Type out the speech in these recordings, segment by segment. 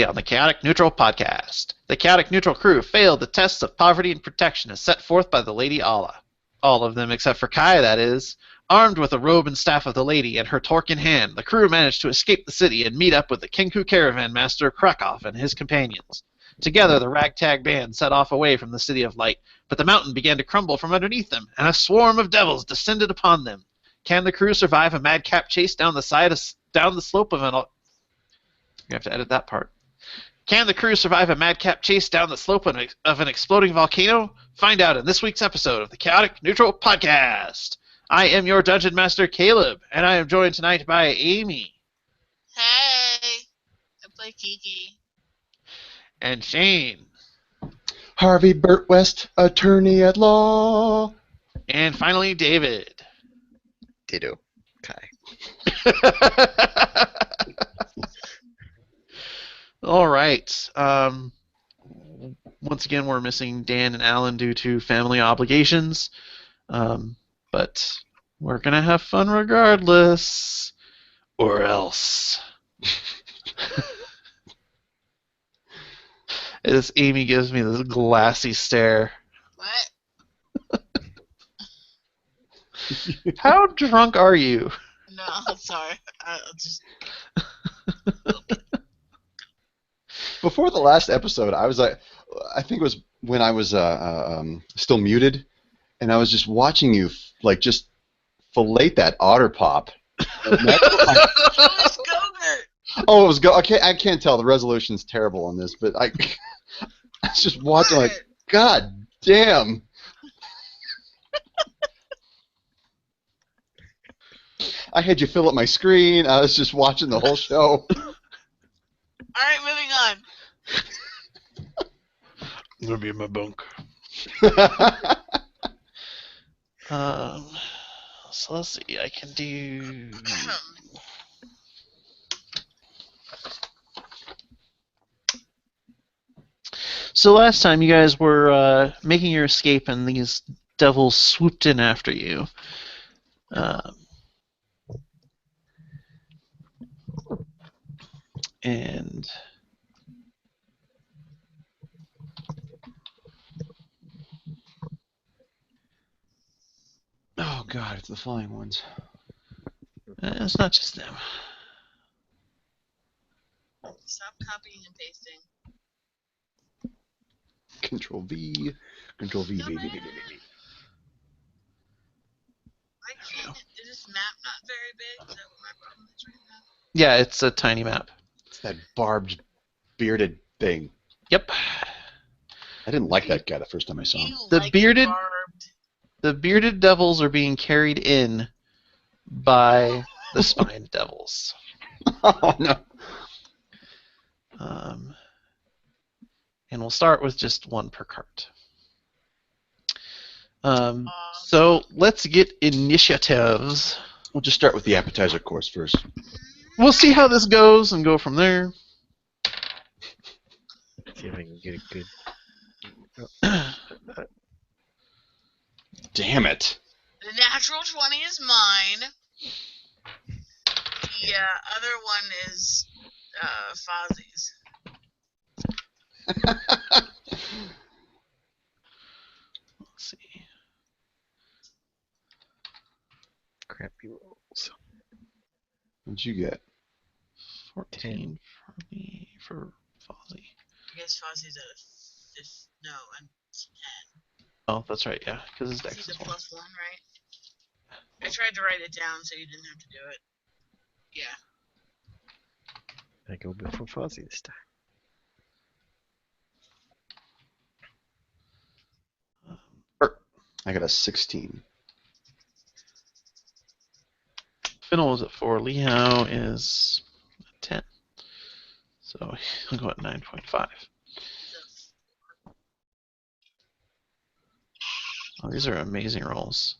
On the Chaotic Neutral podcast. The Chaotic Neutral crew failed the tests of poverty and protection as set forth by the Lady Allah. All of them except for Kai, that is. Armed with the robe and staff of the lady and her torque in hand, the crew managed to escape the city and meet up with the Kenku caravan master Krakow and his companions. Together, the ragtag band set off away from the City of Light, but the mountain began to crumble from underneath them, and a swarm of devils descended upon them. Can the crew survive a madcap chase down the slope of an... You have to edit that part. Can the crew survive a madcap chase down the slope of an exploding volcano? Find out in this week's episode of the Chaotic Neutral Podcast. I am your Dungeon Master, Caleb, and I am joined tonight by Amy. Hey, I play Kiki. And Shane. Harvey Burt West, attorney at law. And finally, David. Ditto. Kai. All right. Once again, we're missing Dan and Alan due to family obligations. But we're going to have fun regardless. Or else. As Amy gives me this glassy stare. What? How drunk are you? No, I'm sorry. I'll just... Before the last episode, I was like, I think it was when I was still muted, and I was just watching you just fillet that otter pop. It was Gogurt. Oh, it was I can't tell. The resolution's terrible on this, but I was just watching like, God damn. I had you fill up my screen. I was just watching the whole show. All right, moving on. I'm going to be in my bunk. So let's see. I can do... So last time you guys were making your escape and these devils swooped in after you. And... Oh God, it's the flying ones. It's not just them. Stop copying and pasting. Control V, Control V, No, V, V, man. V, V, V. Why can't it? Is this map not very big? Is that what my problem is right now? Yeah, it's a tiny map. It's that barbed, bearded thing. Yep. I didn't like that guy the first time I saw him. You The like bearded- barbed. The bearded devils are being carried in by the spined devils. Oh no. And we'll start with just one per cart. So let's get initiatives. We'll just start with the appetizer course first. We'll see how this goes and go from there. See if I can get a good. Damn it. The natural 20 is mine. The other one is Fozzie's. Let's see. Crappy rolls. What'd you get? 14 for me, for Fozzie. I guess Fozzie's at a 5th. No, and 10. Oh, that's right, yeah, because his dex He's is a 1. +1, right? I tried to write it down so you didn't have to do it. Yeah. I go before Fozzie this time. I got a 16. Finnell is at 4. Lehao is at 10. So he'll go at 9.5. Oh, these are amazing rolls.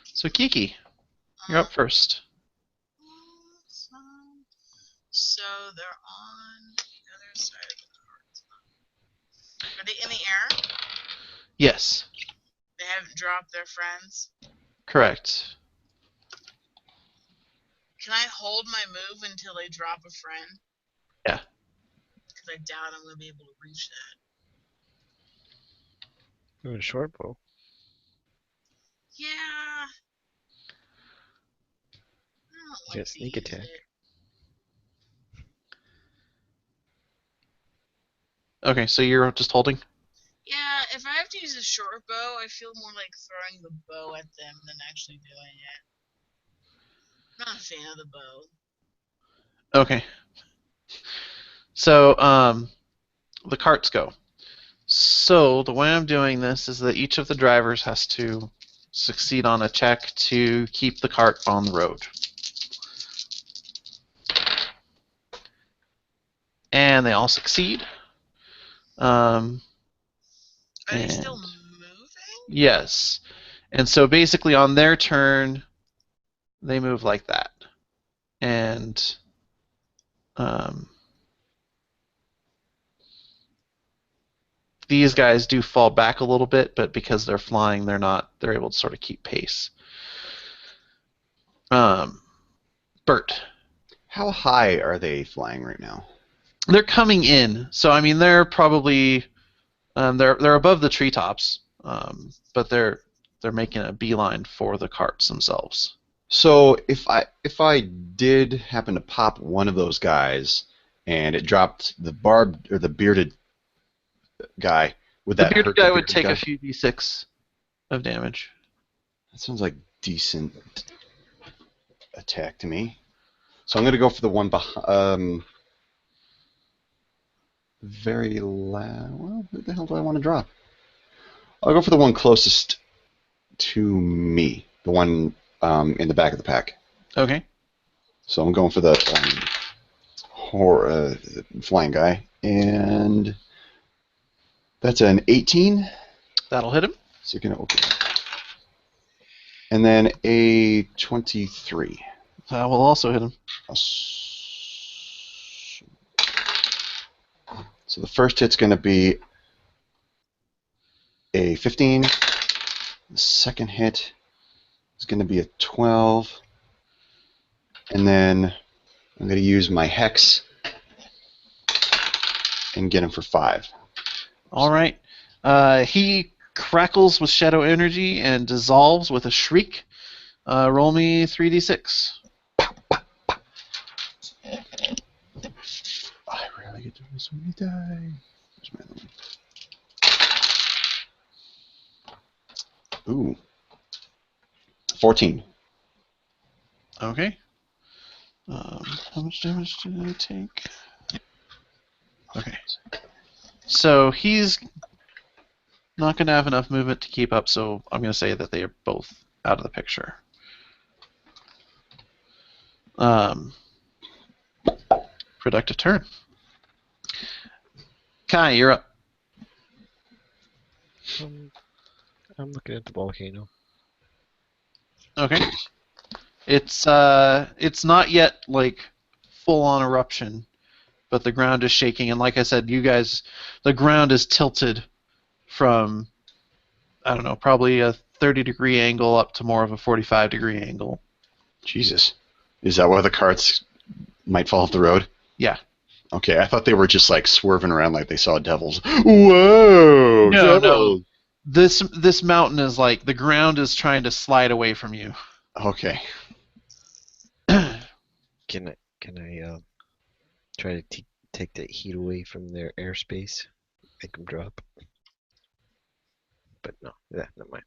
So Kiki, you're up first. So they're on the other side of the cards. Are they in the air? Yes, They haven't dropped their friends? correct. Can I hold my move until they drop a friend? Yeah. Because I doubt I'm going to be able to reach that. Ooh, a short bow. Yeah. I don't You like got sneak to use attack. it. Okay, so you're just holding? Yeah, if I have to use a short bow, I feel more like throwing the bow at them than actually doing it. I'm not a fan of the bow. Okay. So, the carts go. So, the way I'm doing this is that each of the drivers has to succeed on a check to keep the cart on the road. And they all succeed. Are they And still moving? yes. And so basically on their turn, they move like that. And these guys do fall back a little bit, but because they're flying, they're able to sort of keep pace. Bert. How high are they flying right now? They're coming in. So I mean they're probably they're above the treetops, but they're making a beeline for the carts themselves. So if I did happen to pop one of those guys and it dropped the barbed or the bearded guy, would The that bearded hurt the guy would bearded take guy? a few d6 of damage. That sounds like decent attack to me. So I'm going to go for the one behind. Well, who the hell do I want to drop? I'll go for the one closest to me, the one in the back of the pack. Okay. So I'm going for the flying guy, and that's an 18. That'll hit him. So you're gonna and then a 23. That will also hit him. So the first hit's going to be a 15. The second hit is going to be a 12. And then I'm going to use my hex and get him for 5. All right. He crackles with shadow energy and dissolves with a shriek. Roll me 3d6. I rarely get to roll so many die. Where's my other one? Ooh. 14. Okay. How much damage did I take? Okay. So he's not going to have enough movement to keep up, so I'm going to say that they are both out of the picture. Productive turn. Kai, you're up. I'm looking at the volcano. Okay. It's not yet like full on eruption, but the ground is shaking, and like I said, you guys, the ground is tilted from, I don't know, probably a 30-degree angle up to more of a 45-degree angle. Jesus. Is that why the carts might fall off the road? Yeah. Okay, I thought they were just like swerving around like they saw devils. Whoa! No, devils. no. This mountain is like the ground is trying to slide away from you. Okay. Can I try to take that heat away from their airspace, make them drop? But no, yeah, never mind.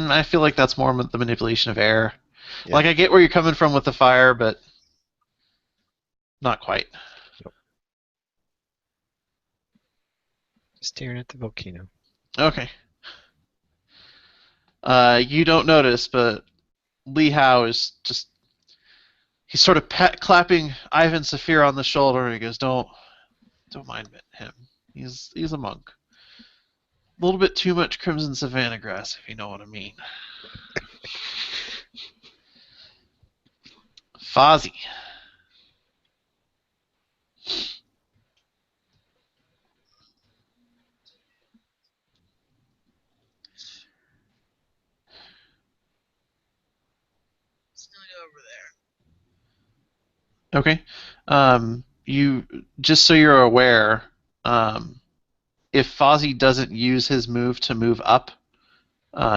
I feel like that's more the manipulation of air. Yeah. Like I get where you're coming from with the fire, but not quite. Staring at the volcano. Okay. You don't notice, but Li Hao is just. He's sort of clapping Ivan Saphir on the shoulder, and he goes, Don't mind him. He's a monk. A little bit too much Crimson Savannah grass, if you know what I mean. Fozzie. over there. Okay. You just so you're aware, if Fozzie doesn't use his move to move up,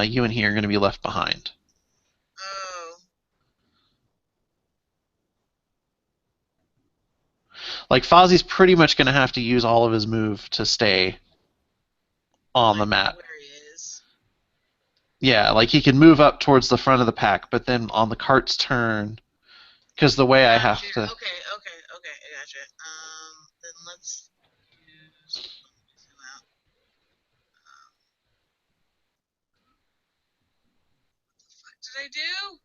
you and he are going to be left behind. Oh. Like Fozzie's pretty much going to have to use all of his move to stay on the map. Where he is. Yeah, like he can move up towards the front of the pack, but then on the cart's turn, because the way I have Gotcha. to. Okay, I gotcha. Then let's use. Let me zoom out. What the fuck did I do?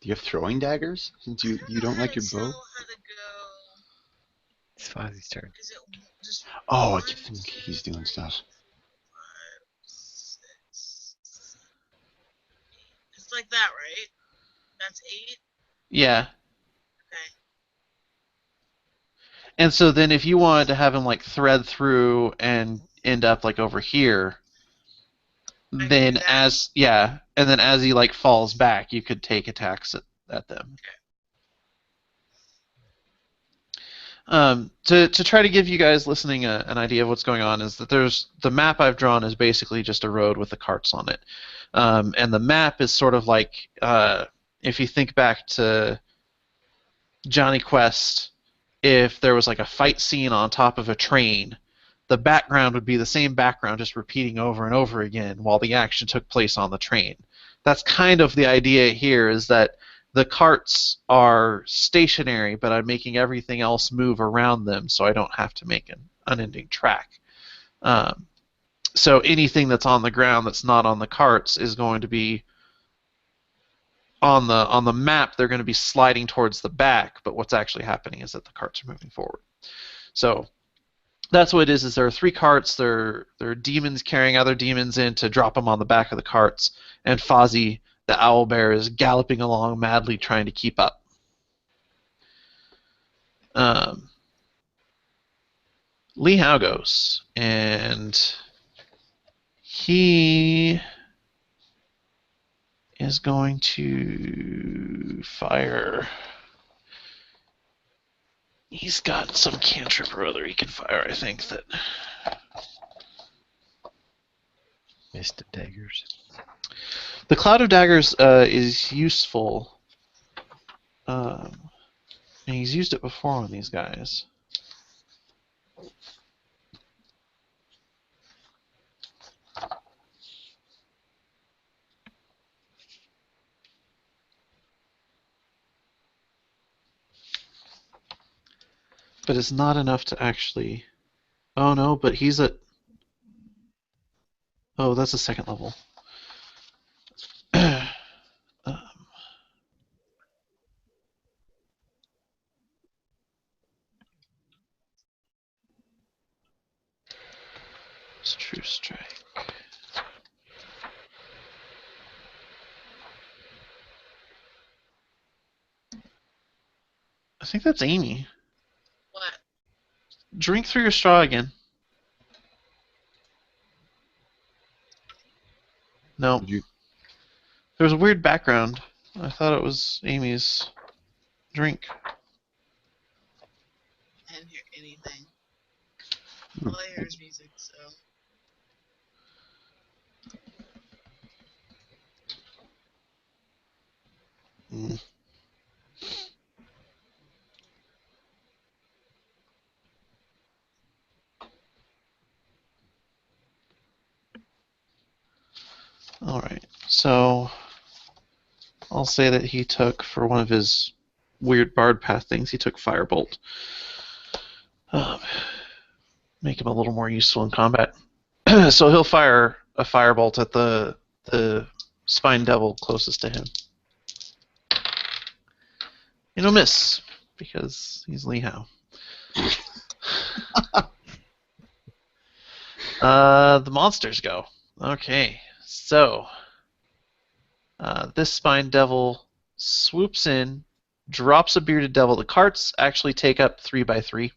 Do you have throwing daggers? Since you don't like your bow? I don't know how to go. It's Fozzie's turn. Is it just Oh, I one, think he's doing stuff. 5, 6, 7, 8. It's like that, right? That's 8? Yeah. Okay. And so then if you wanted to have him like thread through and end up like over here, can then do that. and then as he like falls back, you could take attacks at them. To try to give you guys listening an idea of what's going on is that there's the map I've drawn is basically just a road with the carts on it, and the map is sort of like if you think back to Johnny Quest, if there was like a fight scene on top of a train, the background would be the same background just repeating over and over again while the action took place on the train. That's kind of the idea here, is that the carts are stationary, but I'm making everything else move around them so I don't have to make an unending track. So anything that's on the ground that's not on the carts is going to be on the map. They're going to be sliding towards the back, but what's actually happening is that the carts are moving forward. So that's what it is there are 3 carts. There are demons carrying other demons in to drop them on the back of the carts, and Fozzie, the owlbear, is galloping along madly trying to keep up. Lee Hao goes, and he is going to fire. He's got some cantrip or other he can fire, I think, that... Mist of Daggers. The Cloud of Daggers is useful. And he's used it before on these guys. But it's not enough to actually... Oh no, but he's at... Oh, that's a second level. It's True Strike. I think that's Amy. What? Drink through your straw again. No. Would you? There was a weird background. I thought it was Amy's drink. I didn't hear anything. All I hear is music, so. Mm. Alright, so I'll say that he took, for one of his weird bard path things, he took Firebolt. Make him a little more useful in combat. So he'll fire a Firebolt at the Spine Devil closest to him. And he'll miss, because he's Lee Hao. The monsters go. Okay, so this Spine Devil swoops in, drops a Bearded Devil. The carts actually take up 3x3.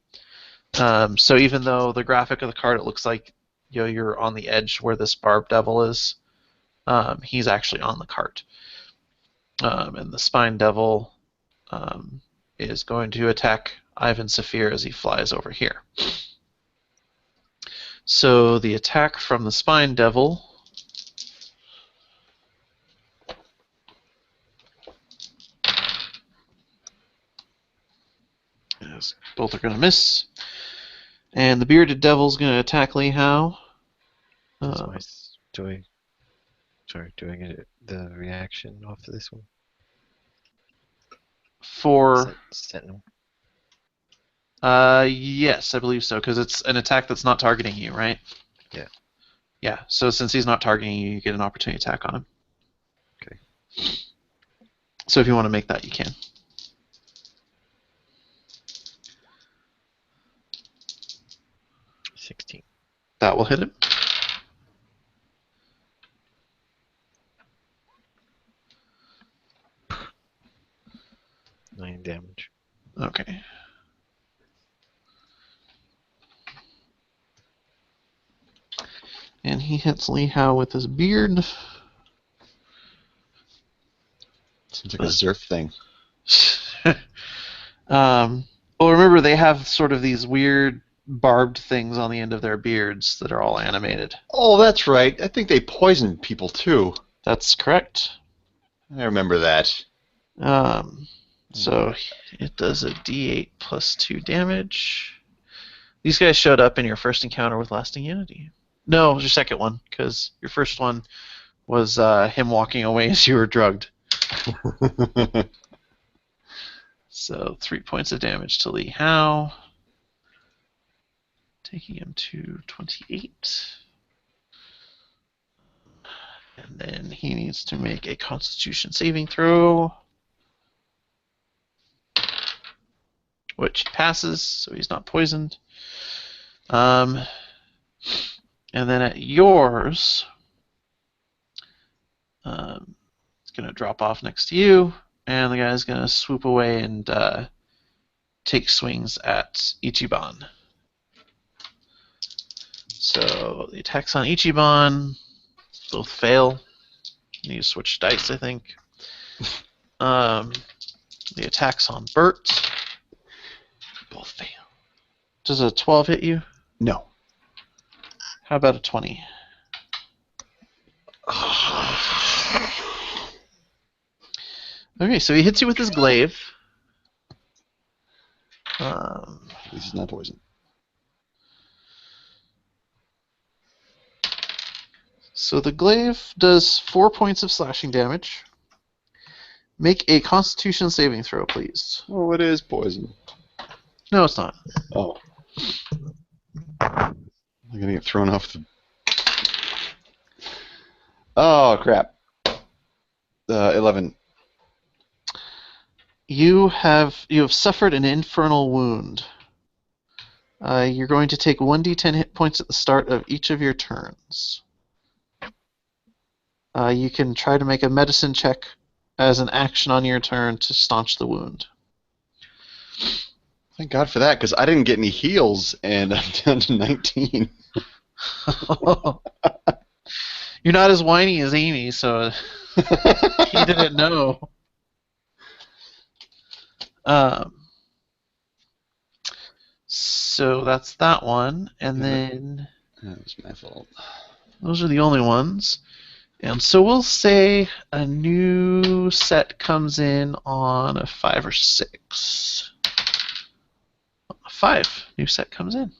So even though the graphic of the card, it looks like you're on the edge where this Barb Devil is, He's actually on the cart. And the Spine Devil is going to attack Ivan Saphir as he flies over here. So the attack from the Spine Devil is both are going to miss. And the Bearded Devil's going to attack Li Hao. So doing the reaction off of this one. For Sentinel. yes, I believe so, because it's an attack that's not targeting you, right? Yeah. Yeah, so since he's not targeting you, you get an opportunity attack on him. Okay. So if you want to make that, you can. $16. That will hit him. $9 damage. Okay. And he hits Li Hao with his beard. Seems like a Zerf thing. Well, remember, they have sort of these weird barbed things on the end of their beards that are all animated. Oh, that's right. I think they poison people too. That's correct. I remember that. So it does a d8 plus 2 damage. These guys showed up in your first encounter with Lasting Unity. No, it was your second one, because your first one was him walking away as you were drugged. So 3 points of damage to Li Hao, taking him to 28. And then he needs to make a Constitution saving throw, which he passes, so he's not poisoned. And then at yours, it's going to drop off next to you, and the guy's going to swoop away and take swings at Ichiban. So the attacks on Ichiban both fail. You need to switch dice, I think. The attacks on Bert both fail. Does a 12 hit you? No. How about a 20? Okay, so he hits you with his glaive. At least he's not poisoned. So the glaive does 4 points of slashing damage. Make a Constitution saving throw, please. Oh, it is poison. No, it's not. Oh. I'm gonna get thrown off the... Oh, crap. 11. You have suffered an infernal wound. You're going to take 1d10 hit points at the start of each of your turns. You can try to make a medicine check as an action on your turn to staunch the wound. Thank God for that, because I didn't get any heals, and I'm down to 19. You're not as whiny as Amy, so he didn't know. So that's that one, and then That was my fault. those are the only ones. And so we'll say a new set comes in on a 5 or 6. 5. New set comes in.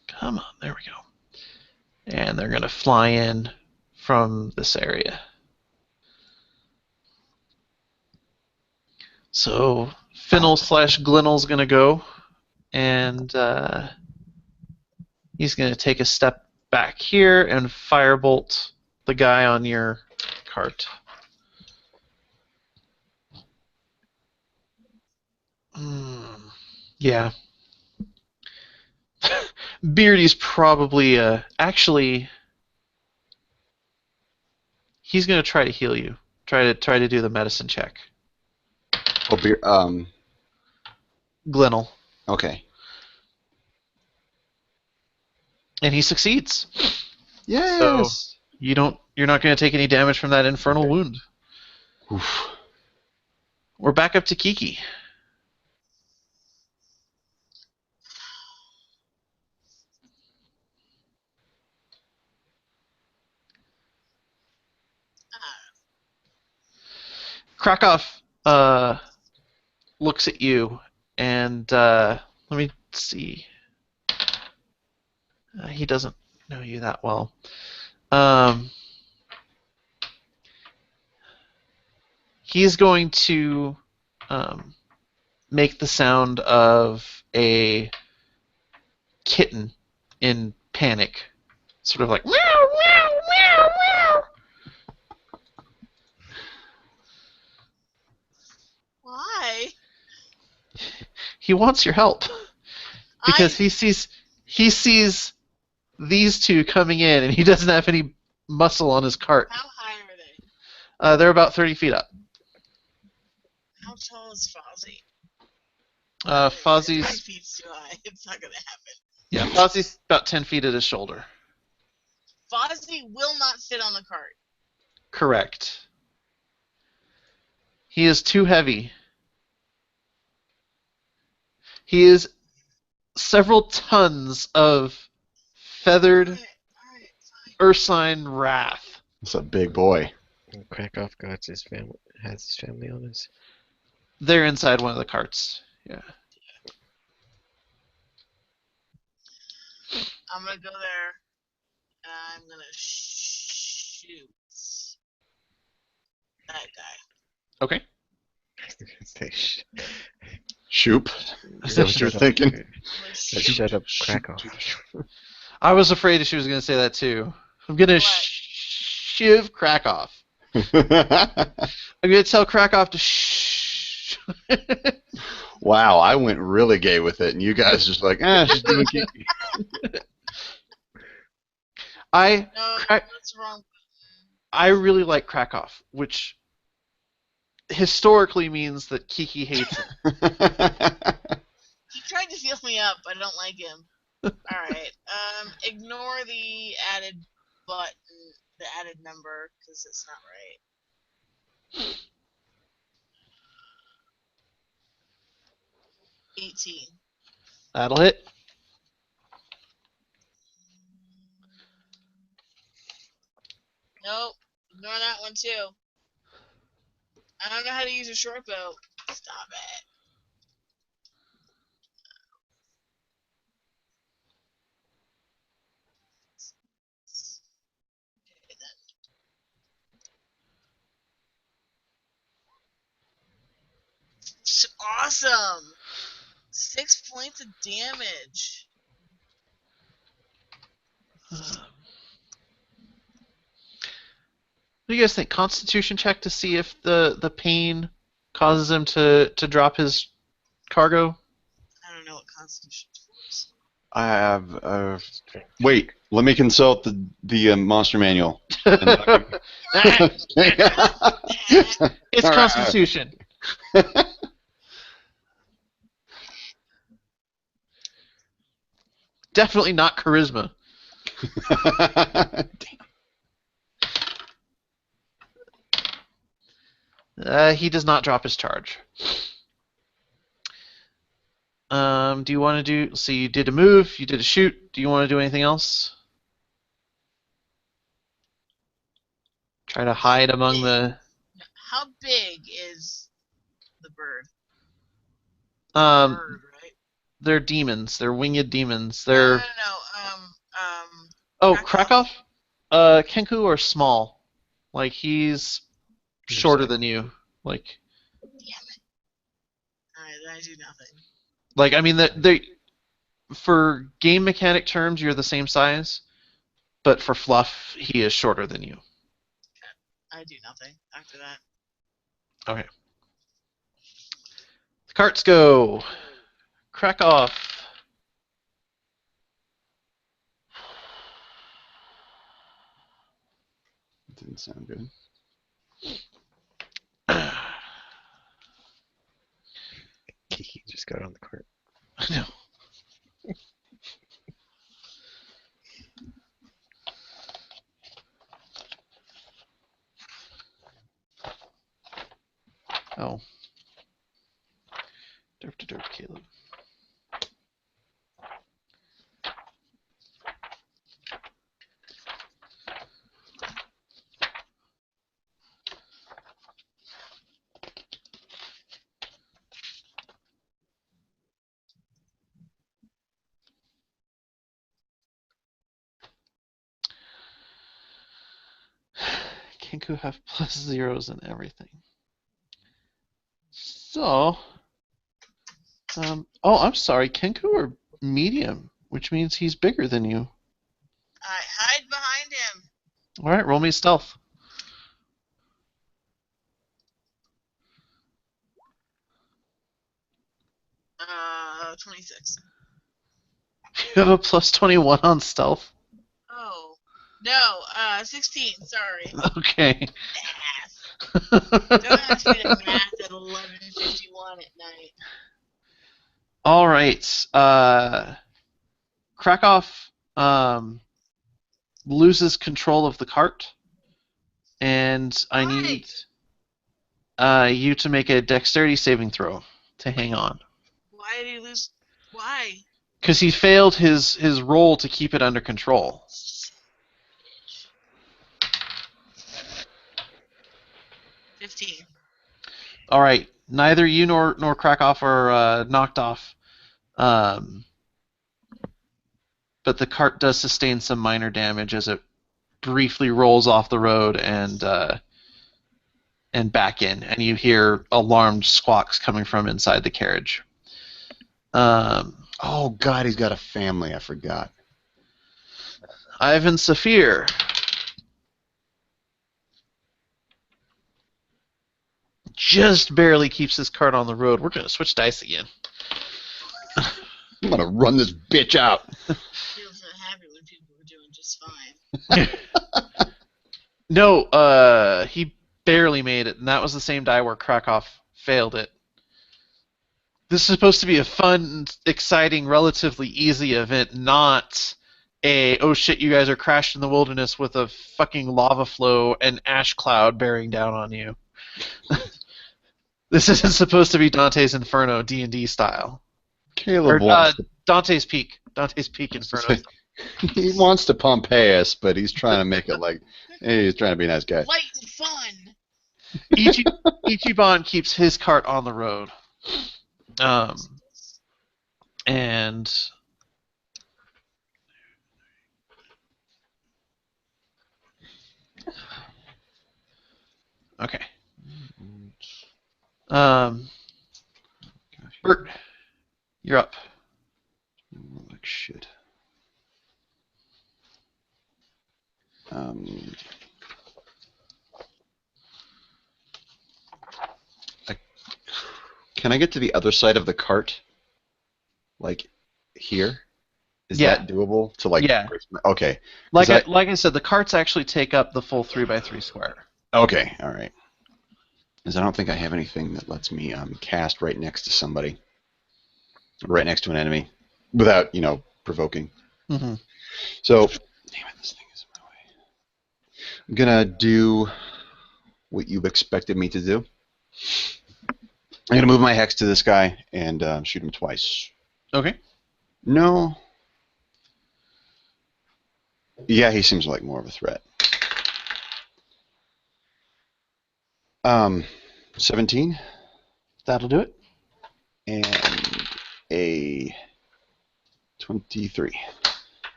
Come on, there we go. And they're going to fly in from this area. So Finnel / Glenel's going to go, and he's going to take a step back here and firebolt the guy on your cart. Yeah. Beardy's probably actually he's going to try to heal you. Try to do the medicine check. Oh, beer. Glenel. Okay. And he succeeds. Yes. You're not going to take any damage from that infernal wound. Oof. We're back up to Kiki. Krakow looks at you, and let me see. He doesn't know you that well. He's going to make the sound of a kitten in panic, sort of like meow, meow, meow, meow. Why? He wants your help because I he sees these two coming in, and he doesn't have any muscle on his cart. How high are they? They're about 30 feet up. How tall is Fozzie? Fozzie's 20 feet's too high. It's not gonna happen. yeah, Fozzie's about 10 feet at his shoulder. Fozzie will not fit on the cart. Correct. He is too heavy. He is several tons of feathered Alright, ursine wrath. That's a big boy. And Krakow got his family, has his family on his. They're inside one of the carts. Yeah. I'm gonna go there, and I'm gonna shoot that guy. Okay. Say, Shoop. Is that what you're thinking? I'm gonna shoot. Shut up, Krakow. I was afraid she was going to say that too. I'm going to What? shiv Krakow. I'm going to tell Krakow to shh. Wow, I went really gay with it, and you guys just like, she's doing Kiki. I No, Crack- that's wrong. I really like Krakow, which historically means that Kiki hates him. He tried to feel me up. I don't like him. Alright. Ignore the added button, the added number, because it's not right. 18. That'll hit. Nope. Ignore that one too. I don't know how to use a short bow. Stop it. Okay, then. Awesome! 6 points of damage. What do you guys think? Constitution check to see if the pain causes him to drop his cargo? I don't know what Constitution is. I have. Wait, let me consult the monster manual. It's All right. Constitution. Definitely not charisma. He does not drop his charge. Do you want to do... So you did a move, you did a shoot. Do you want to do anything else? Try to hide among the... How big is the bird? Um, Bird, right? they're demons. They're winged demons. No, They're... no. Oh, Krakow? Krakow? Kenku are small. Like, he's Your shorter size. than you. Like, Damn it. Alright, then I do nothing. I mean, for game mechanic terms, you're the same size, but for fluff, he is shorter than you. I do nothing after that. Okay. The carts go. Krakow. Didn't sound good. Tiki just got on the cart. I know. Oh. Derp to derp, Caleb. Kenku have plus zeros and everything. So, oh, I'm sorry. Kenku are medium, which means he's bigger than you. Alright, hide behind him. All right, roll me stealth. Uh, 26. You have a plus 21 on stealth. Oh. No, 16, sorry. Okay. Math. Don't ask me to math at 11:51 at night. All right. Krakow loses control of the cart, and I need you to make a dexterity saving throw to hang on. Why did he lose? Why? Because he failed his roll to keep it under control. 15. All right. Neither you nor Krakow are knocked off. But the cart does sustain some minor damage as it briefly rolls off the road and back in, and you hear alarmed squawks coming from inside the carriage. Oh God, he's got a family. I forgot. Ivan Saphir. Just barely keeps his cart on the road. We're going to switch dice again. I'm gonna run this bitch out. Feels so happy when people were doing just fine. No, he barely made it, and that was the same die where Krakow failed it. This is supposed to be a fun, exciting, relatively easy event, not a, oh shit, you guys are crashed in the wilderness with a fucking lava flow and ash cloud bearing down on you. This isn't supposed to be Dante's Inferno D&D style. Caleb Or wants to, Dante's Peak. Dante's Peak Inferno. he wants to Pompey us, but he's trying to make it like, hey, he's trying to be a nice guy. Light and fun! Ichiban keeps his cart on the road. And okay. Bert, you're up. Like shit. Can I get to the other side of the cart? Like here? Is Yeah. that doable? To like Yeah. Okay. Like I- like I said, the carts actually take up the full 3x3 square. Okay, all right. Because I don't think I have anything that lets me cast right next to somebody, right next to an enemy, without provoking. Mm-hmm. So, damn it, this thing is in my way. I'm gonna do what you've expected me to do. I'm gonna move my hex to this guy and shoot him twice. Okay. No. Yeah, he seems like more of a threat. 17 That'll do it. and a 23.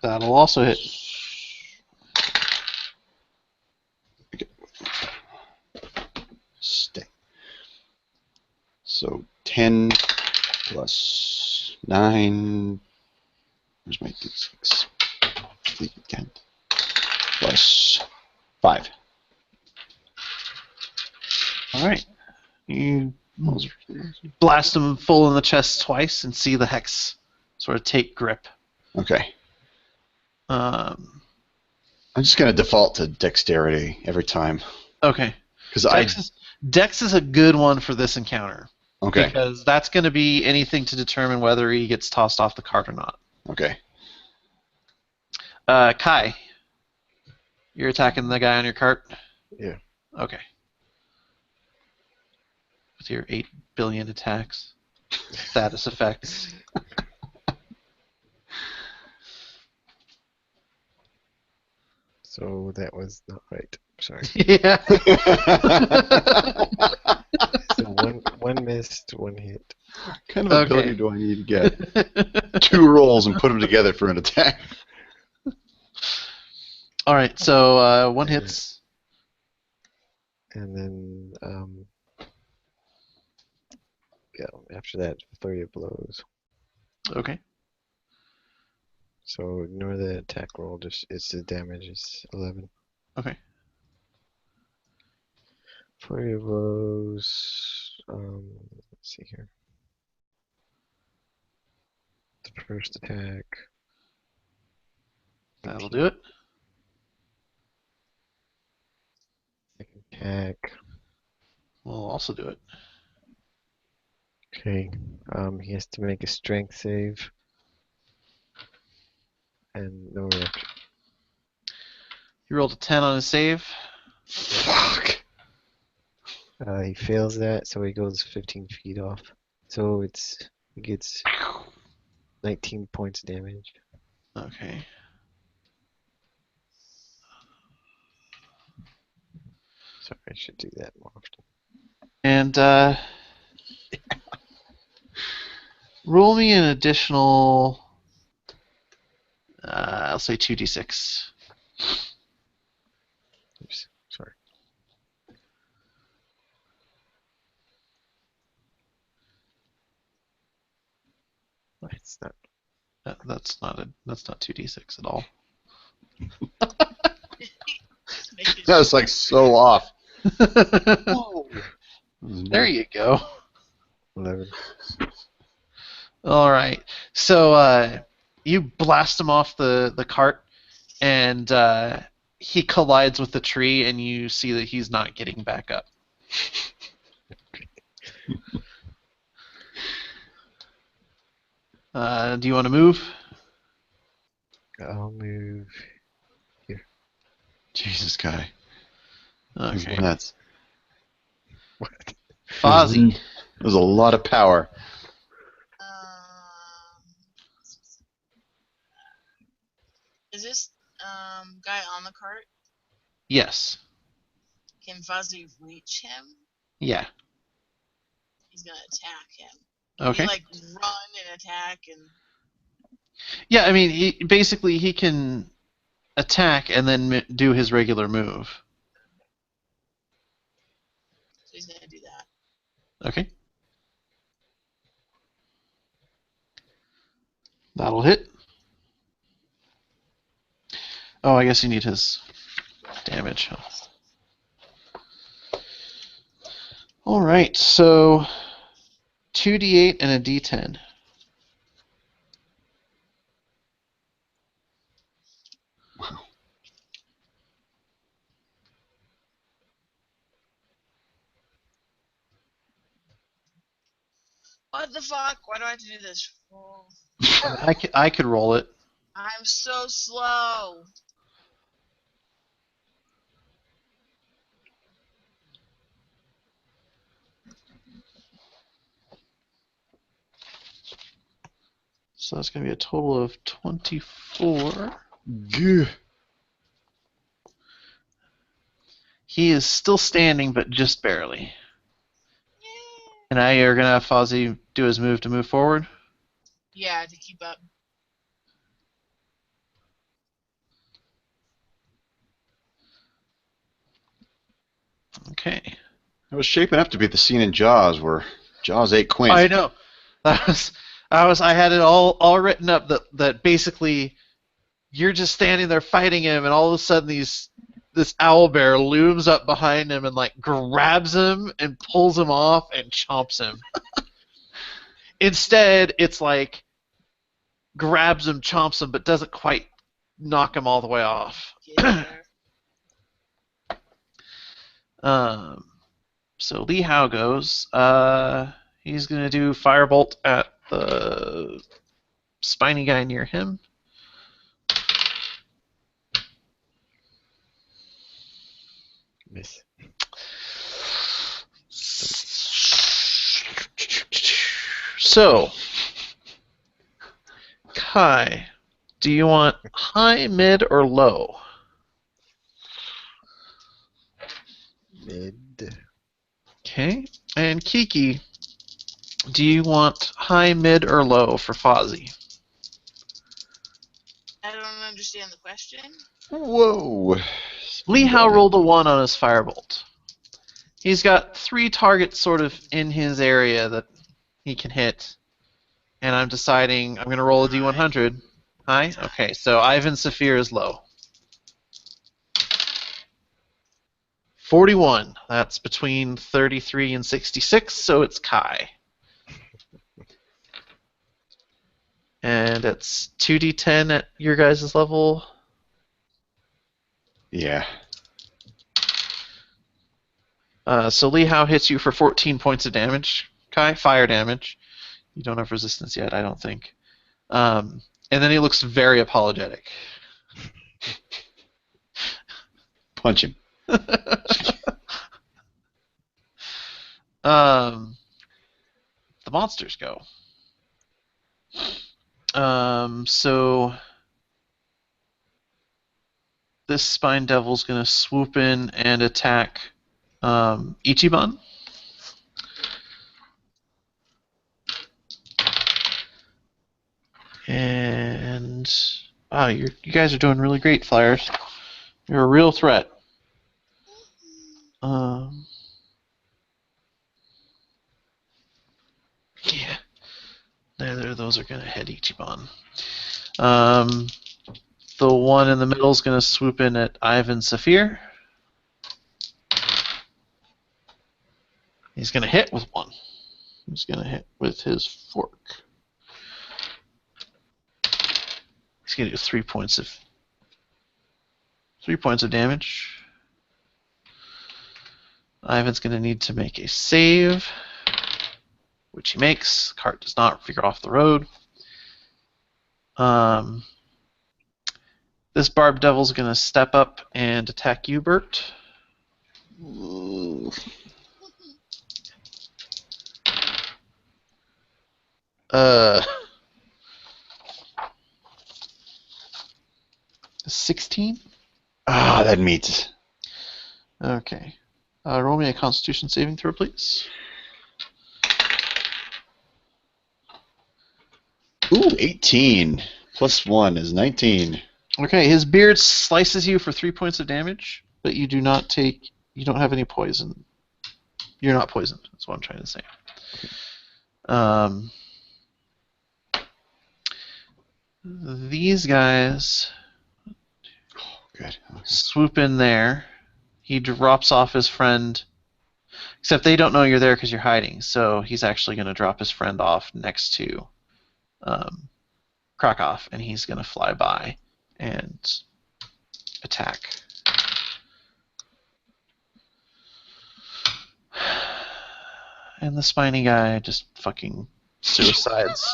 That'll also hit. Okay. Stay. So 10 plus 9. Where's my d6? Again. Plus 5. All right. You blast him full in the chest twice and see the hex sort of take grip. Okay. Um, I'm just gonna default to dexterity every time okay. because Dex is a good one for this encounter. Okay. Because that's going to be anything to determine whether he gets tossed off the cart or not. Okay. Kai, you're attacking the guy on your cart? Yeah. Okay. With your 8 billion attacks. Status effects. So that was not right. Sorry. Yeah. So one missed, one hit. What kind of Okay. ability do I need to get? 2 rolls and put them together for an attack. Alright, so one hits. And then yeah, after that, flurry of blows. Okay. So ignore the attack roll. Just it's the damage is 11. Okay. Flurry of blows. Let's see here. The first attack. That'll do it. Second attack. We'll also do it. Okay. He has to make a strength save. And no reaction. He rolled a 10 on his save. Fuck. He fails that, so he goes 15 feet off. So he gets 19 points damage. Okay. Sorry, I should do that more often. And roll me an additional, I'll say 2d6. Oops, sorry. It's not. That's not 2d6 at all. That was like so off. There you go. 11. All right. So you blast him off the cart, and he collides with the tree, and you see that he's not getting back up. Do you want to move? I'll move. Jesus, guy. He's Okay. nuts. What? Fozzie. There's a lot of power. Is this guy on the cart? Yes. Can Fuzzy reach him? Yeah. He's gonna attack him. Can Okay. he, like, run and attack and... Yeah, I mean, he can attack and then do his regular move. So he's gonna do that. Okay. That'll hit. Oh, I guess you need his damage. All right, so 2d8 and a d10. What the fuck? Why do I have to do this? Oh, I could roll it. I'm so slow. So that's going to be a total of 24. Gah. He is still standing, but just barely. Yay. And now you're going to have Fozzie do his move to move forward? Yeah, to keep up. Okay. It was shaping up to be the scene in Jaws where Jaws ate Quint. I know. I had it all written up that basically you're just standing there fighting him, and all of a sudden this owl bear looms up behind him and like grabs him and pulls him off and chomps him. Instead, it's like grabs him, chomps him, but doesn't quite knock him all the way off. Get there. So Lee Howe goes. He's going to do Firebolt at the spiny guy near him. Miss. So, Kai, do you want high, mid, or low? Mid. Okay. And Kiki, do you want high, mid, or low for Fozzie? I don't understand the question. Whoa. Lee Howe rolled a 1 on his Firebolt. He's got 3 targets sort of in his area that he can hit. And I'm deciding I'm going to roll a D100. High? Okay, so Ivan Saphir is low. 41. That's between 33 and 66, so it's Kai. And it's 2d10 at your guys' level. Yeah. So Lee Howe hits you for 14 points of damage. Kai, fire damage. You don't have resistance yet, I don't think. And then he looks very apologetic. Punch him. The monsters go. So this Spine Devil's going to swoop in and attack Ichiban. And wow, you guys are doing really great, Flyers. You're a real threat. Yeah. Neither of those are going to hit Ichiban. The one in the middle is going to swoop in at Ivan Saphir. He's going to hit with 1. He's going to hit with his fork. He's going to do 3 points of damage. Ivan's going to need to make a save, which he makes. The cart does not veer off the road. This Barb Devil's going to step up and attack you, Bert. Ooh. 16? Ah, that meets. Okay. Roll me a Constitution saving throw, please. Ooh, 18. Plus 1 is 19. Okay, his beard slices you for 3 points of damage, but you do not take. You don't have any poison. You're not poisoned. That's what I'm trying to say. These guys Good. Okay. swoop in there. He drops off his friend, except they don't know you're there because you're hiding. So he's actually going to drop his friend off next to Krakow, and he's going to fly by and attack. And the spiny guy just fucking suicides.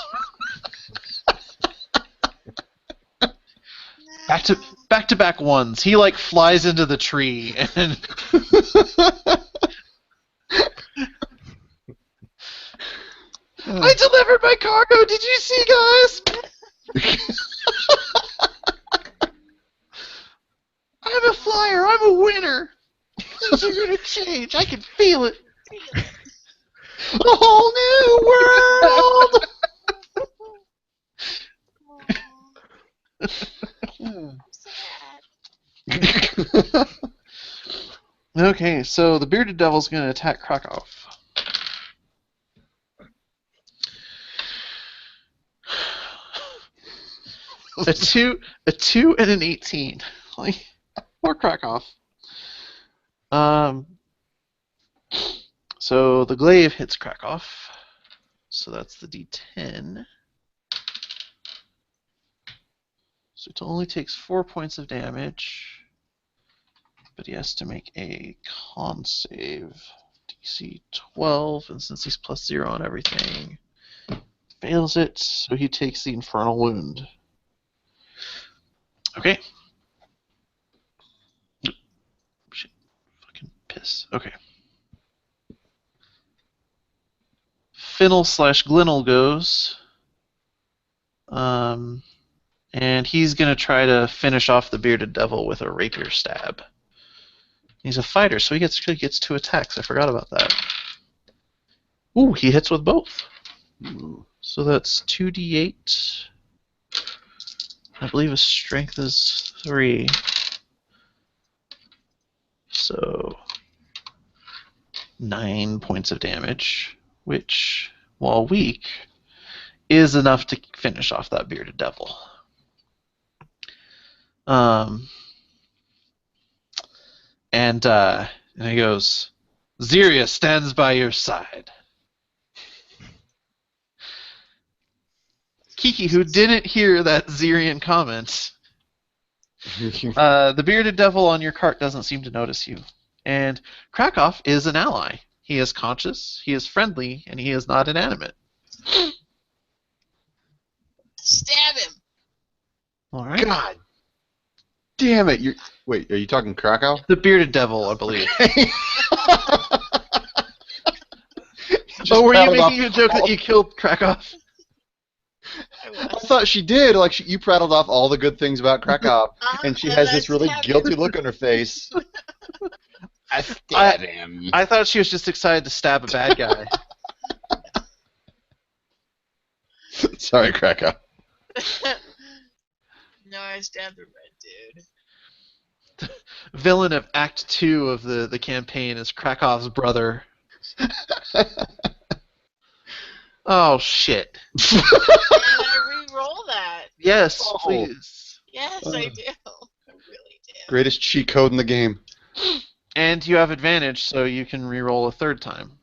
Back to back ones. He like flies into the tree and I delivered my cargo. Did you see, guys? I'm a flyer. I'm a winner. Things are gonna change. I can feel it. A whole new world. Sad. Okay, so the bearded devil's gonna attack Krakow. A two, and an 18. Like, poor Krakow. So the glaive hits Krakow. So that's the D10. So it only takes 4 points of damage, but he has to make a con save. DC 12, and since he's +0 on everything, fails it, so he takes the Infernal Wound. Okay. Shit. Fucking piss. Okay. Finnel/Glinel goes. And he's going to try to finish off the Bearded Devil with a Rapier Stab. He's a fighter, so he gets 2 attacks. I forgot about that. Ooh, he hits with both. Ooh. So that's 2d8. I believe his strength is 3. So 9 points of damage, which, while weak, is enough to finish off that Bearded Devil. And he goes, Ziria stands by your side. Kiki, who didn't hear that Zirian comment, the Bearded Devil on your cart doesn't seem to notice you. And Krakow is an ally. He is conscious, he is friendly, and he is not inanimate. Stab him. All right. God damn it! Wait, are you talking Krakow? The Bearded Devil, I believe. Just Were you rattled making off a joke that you killed Krakow? I thought she did. Like you prattled off all the good things about Krakow, and she has this really guilty look on her face. I stabbed him. I thought she was just excited to stab a bad guy. Sorry, Krakow. No, I stabbed the red dude. Villain of Act 2 of the campaign is Krakow's brother. Oh, shit. Can I re-roll that? Yes, Oh. please. Yes, I do. I really do. Greatest cheat code in the game. And you have advantage, so you can re-roll a third time.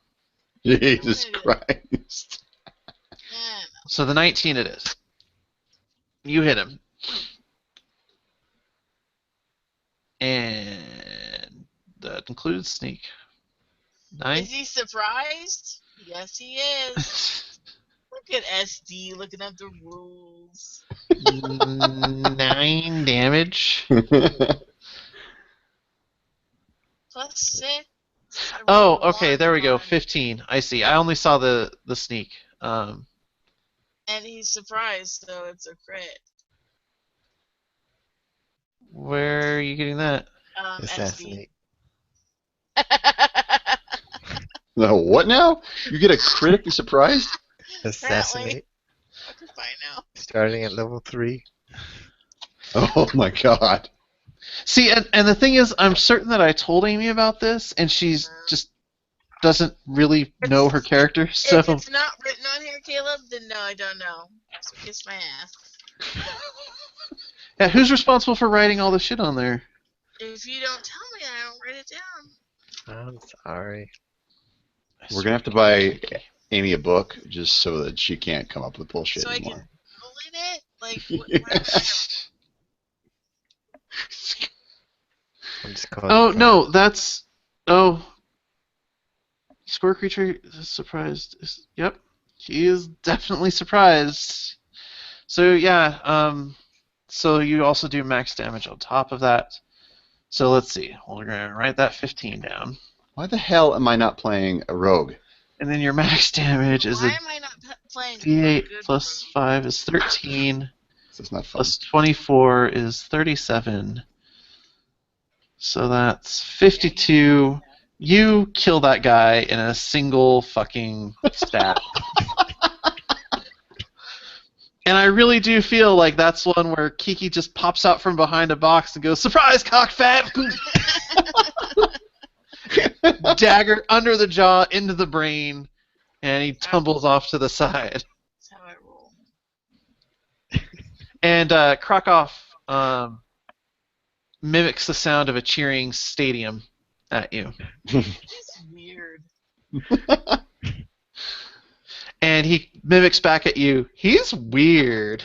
Jesus Christ. Yeah, So the 19 it is. You hit him. And that includes sneak. no. 9? Is he surprised? Yes, he is. Look at SD looking up the rules. 9 damage. Plus 6. I Oh, rolled a okay, one there we go. on- 15. I see. I only saw the sneak. And he's surprised, so it's a crit. Where are you getting that? Assassinate. SD. No, what now? You get a critically surprised? Assassinate. I can find now. Starting at level 3. Oh my God. See, and the thing is, I'm certain that I told Amy about this, and she's just doesn't really know her character. So If it's not written on here, Caleb, then no, I don't know. So kiss my ass. yeah, who's responsible for writing all the shit on there? If you don't tell me, I don't write it down. I'm sorry. We're gonna have to buy Amy a book just so that she can't come up with bullshit So I anymore. can bullet it? Like, I'm just calling Oh it no, that's square creature is surprised. Yep, he is definitely surprised. So yeah, so you also do max damage on top of that. So let's see. We're gonna write that 15 down, Why the hell am I not playing a rogue? and then your max damage is why a am I not playing D8 good plus rogue? 5 is 13. This is not fun. Plus 24 is 37. So that's 52. You kill that guy in a single fucking stab. And I really do feel like that's one where Kiki just pops out from behind a box and goes, "Surprise, cockfat!" Dagger under the jaw, into the brain, and he tumbles off to the side. That's how I roll. And Krakow mimics the sound of a cheering stadium at you. It's weird. And he mimics back at you. He's weird.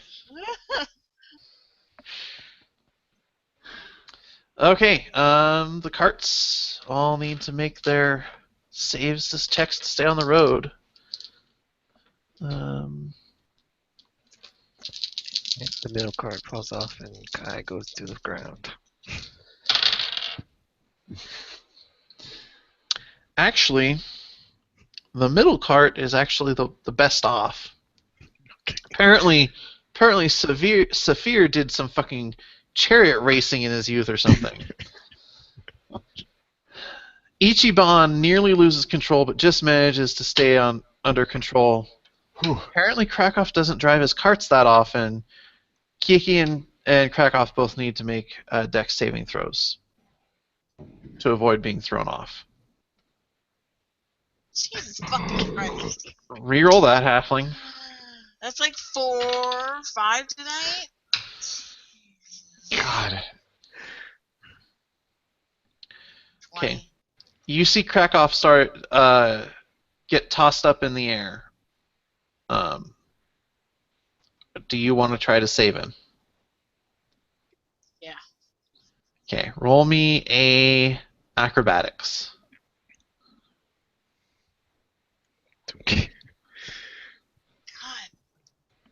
Okay, the carts all need to make their saves his checks to stay on the road. The middle cart falls off and Kai goes to the ground. Actually, the middle cart is actually the best off. Okay. Apparently, Saphir did some fucking chariot racing in his youth or something. Ichiban nearly loses control, but just manages to stay under control. Whew. Apparently, Krakow doesn't drive his carts that often. Kiki and Krakow both need to make dex saving throws to avoid being thrown off. Jesus fucking Christ. Reroll that, halfling. That's like 4, 5 tonight? God. 20. Okay. You see Krakow start get tossed up in the air. Do you want to try to save him? Yeah. Okay, roll me a acrobatics. Okay. God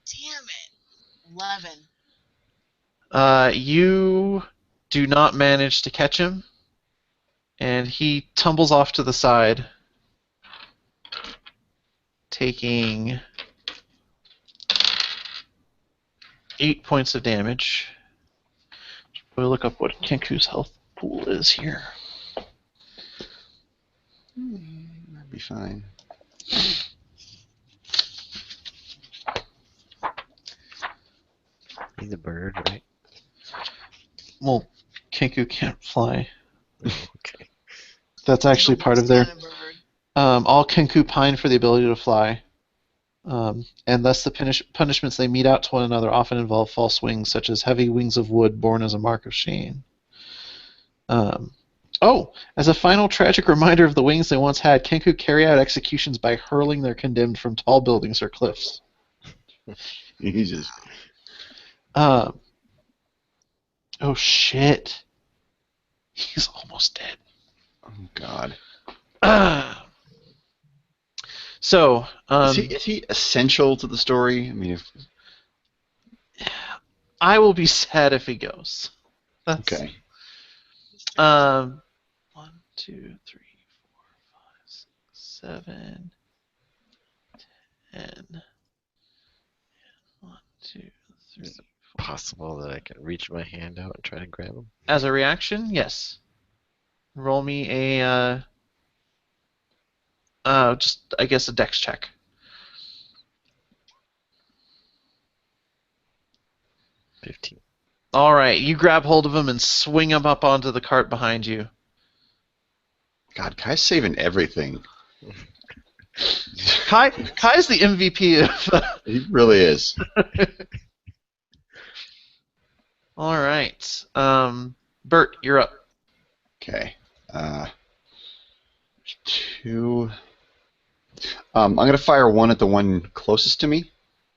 damn it. 11. You do not manage to catch him, and he tumbles off to the side, taking 8 points of damage. We'll look up what Kenku's health pool is here. That'd be fine. He's a bird, right? Well, Kenku can't fly. Okay. That's actually part of their... Kind of bird. All Kenku pine for the ability to fly. And thus the punishments they mete out to one another often involve false wings, such as heavy wings of wood borne as a mark of shame. As a final tragic reminder of the wings they once had, Kenku carry out executions by hurling their condemned from tall buildings or cliffs. Jesus. Oh shit. He's almost dead. Oh God. So, Is he essential to the story? I mean, if I will be sad if he goes. That's, okay. 1, 2, 3, 4, 5, 6, 7, 10. 1, 2, 3. Possible that I can reach my hand out and try to grab him? As a reaction, yes. Roll me a, just, I guess, a dex check. 15. Alright, you grab hold of him and swing him up onto the cart behind you. God, Kai's saving everything. Kai's the MVP of... He really is. Alright. Bert, you're up. Okay. 2. I'm gonna fire one at the one closest to me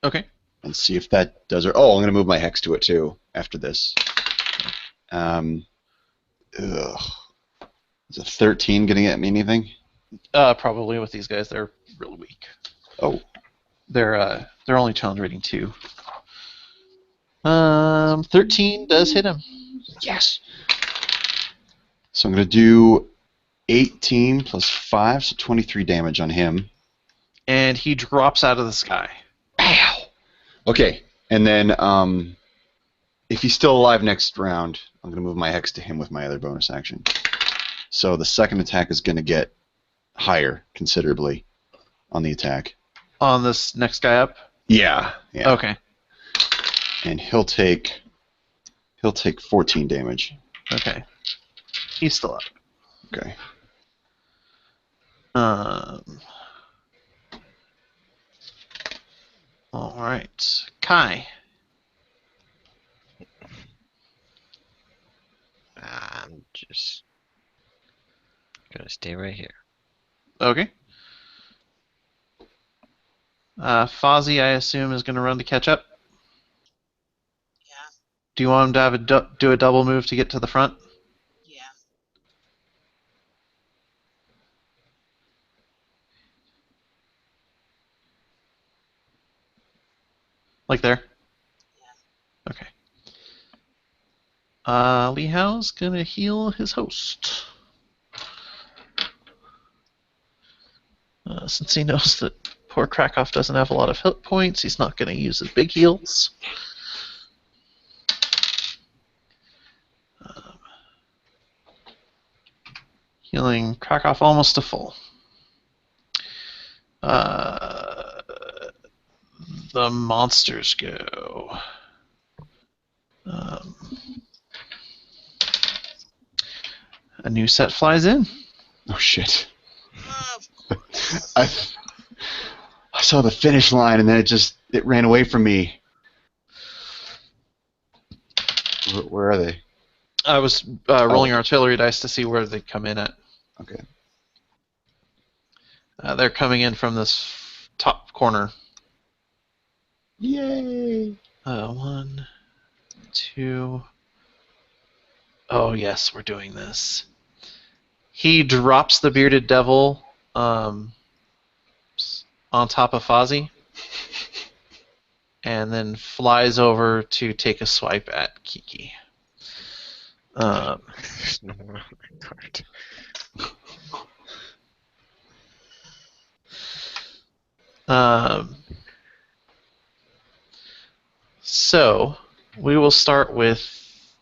Okay. and see if that does it. Oh, I'm gonna move my hex to it too after this. Is a 13 gonna get me anything? Probably with these guys, they're really weak. Oh. They're only challenge rating 2. 13 does hit him. Yes. So I'm gonna do 18 plus 5, so 23 damage on him. And he drops out of the sky. Ow! Okay, and then if he's still alive next round, I'm going to move my hex to him with my other bonus action. So the second attack is going to get higher considerably on the attack. On this next guy up? Yeah. Okay. And he'll take 14 damage. Okay. He's still up. Okay. Alright. Kai. I'm just gonna stay right here. Okay. Fozzie, I assume, is going to run to catch up. Yeah. Do you want him to have do a double move to get to the front? Yeah. Like there? Okay. Lee Howe's gonna heal his host. Since he knows that poor Krakow doesn't have a lot of hit points, he's not gonna use his big heals. Healing Krakow almost to full. The monsters go. A new set flies in. Oh shit! Uh, I saw the finish line and then it ran away from me. Where are they? I was rolling artillery dice to see where they come in at. Okay. They're coming in from this top corner. Yay! 1, 2. Oh yes, we're doing this. He drops the bearded devil on top of Fozzie, and then flies over to take a swipe at Kiki. There's no more on my card. So we will start with,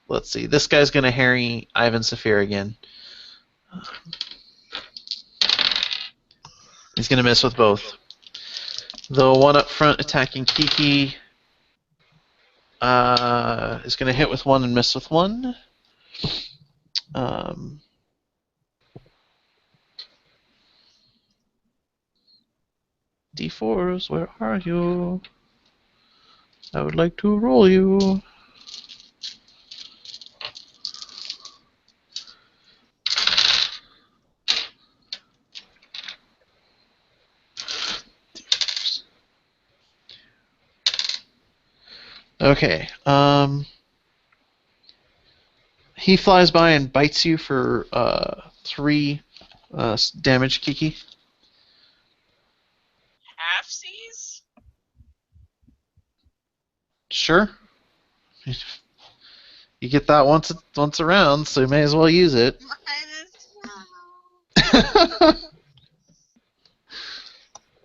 let's see, this guy's going to harry Ivan Saphir again. He's going to miss with both. The one up front attacking Kiki is going to hit with 1 and miss with 1. D4s, where are you? I would like to roll you. Okay. He flies by and bites you for 3 damage, Kiki. halfsies? Sure. You get that once around, so you may as well use it. -1.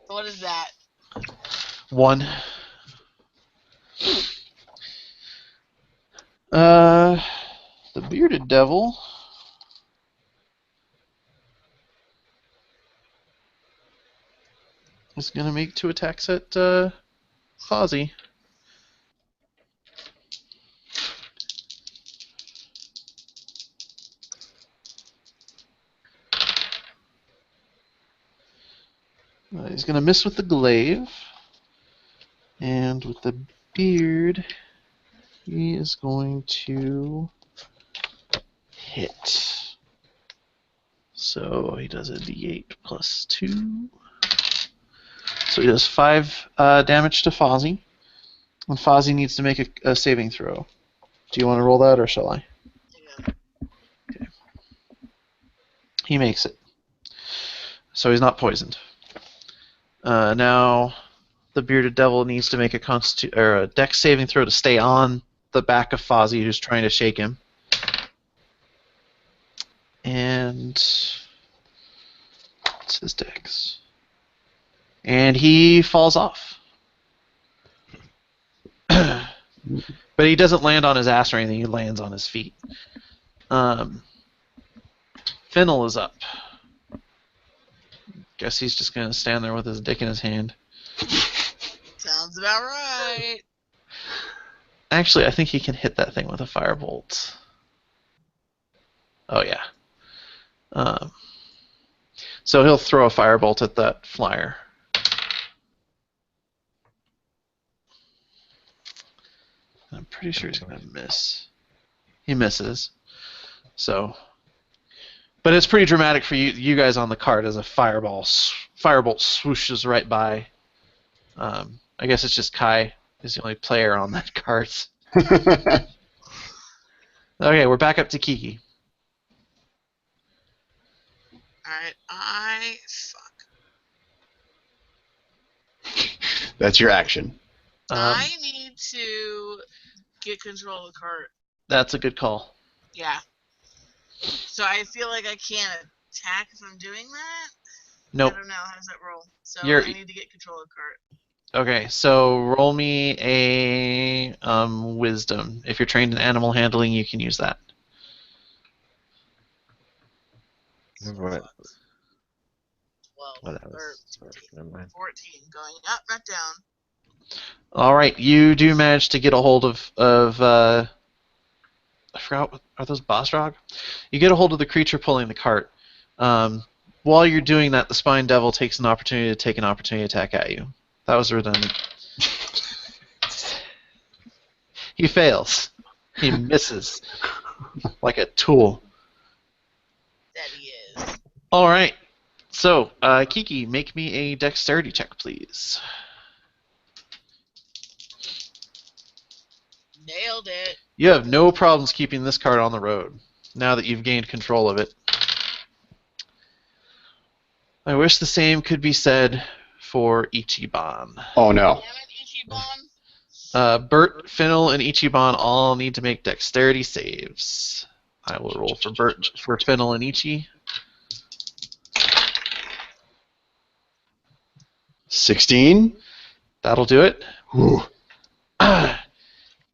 What is that? 1. The bearded devil is gonna make 2 attacks at Fozzie. He's gonna miss with the glaive, and with the beard, he is going to hit. So he does a d8 plus 2. So he does 5 damage to Fozzie. And Fozzie needs to make a saving throw. Do you want to roll that, or shall I? Yeah. Okay. He makes it. So he's not poisoned. Now, the bearded devil needs to make a dex saving throw to stay on the back of Fozzie, who's trying to shake him. And what's his dex? And he falls off. But he doesn't land on his ass or anything. He lands on his feet. Fennel is up. Guess he's just gonna stand there with his dick in his hand. Sounds about right. Actually, I think he can hit that thing with a firebolt. Oh yeah. So he'll throw a firebolt at that flyer. I'm pretty sure he's gonna miss. He misses. So, but it's pretty dramatic for you guys on the card as a firebolt swooshes right by. I guess it's just Kai is the only player on that card. Okay, we're back up to Kiki. Alright, fuck. That's your action. I need to get control of the cart. That's a good call. Yeah. So I feel like I can't attack if I'm doing that. Nope. I don't know. How does that roll? So You're- I need to get control of the cart. Okay, so roll me a wisdom. If you're trained in animal handling, you can use that. Remember what? 12. Oh, that or was. Never mind. 14. Going up, not down. All right, you do manage to get a hold of I forgot, are those Bosrog? You get a hold of the creature pulling the cart. While you're doing that, the Spine Devil takes an opportunity to take an opportunity attack at you. That was redundant. He fails. He misses like a tool. That he is. All right. So, Kiki, make me a dexterity check, please. Nailed it. You have no problems keeping this cart on the road now that you've gained control of it. I wish the same could be said for Ichiban. Oh no. Damn it, Ichiban. Bert, Fennel, and Ichiban all need to make dexterity saves. I will roll for Bert, for Fennel, and Ichi. 16? That'll do it. Whew.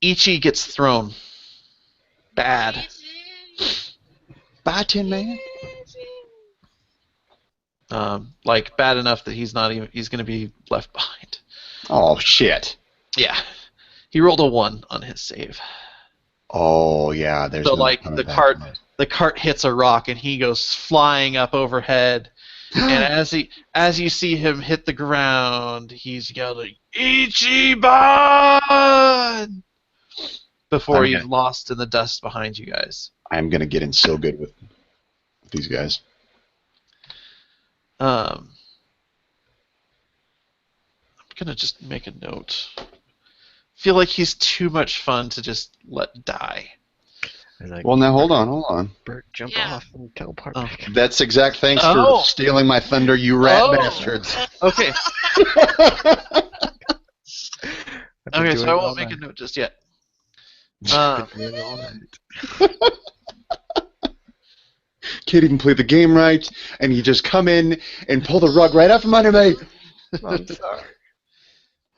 Ichi gets thrown. Bad. Bye, Tin Man. Like bad enough that he's going to be left behind. Oh, shit. Yeah. He rolled a 1 on his save. Oh, yeah, there's So no like coming the back. the cart hits a rock and he goes flying up overhead. And as you see him hit the ground, he's yelling, Ichiban! Before he's lost in the dust behind you guys. I'm going to get in so good with these guys. I'm going to just make a note. Feel like he's too much fun to just let die. Like, Well, now hold on. Bert, jump Yeah. off and teleport Oh. back. That's exact. Thanks Oh. for stealing my thunder, you rat Oh. bastards. Okay, I've been okay, doing so I it won't all make a night. note just yet. I've been doing it all night. Can't even play the game right, and you just come in and pull the rug right out from under me. I'm sorry.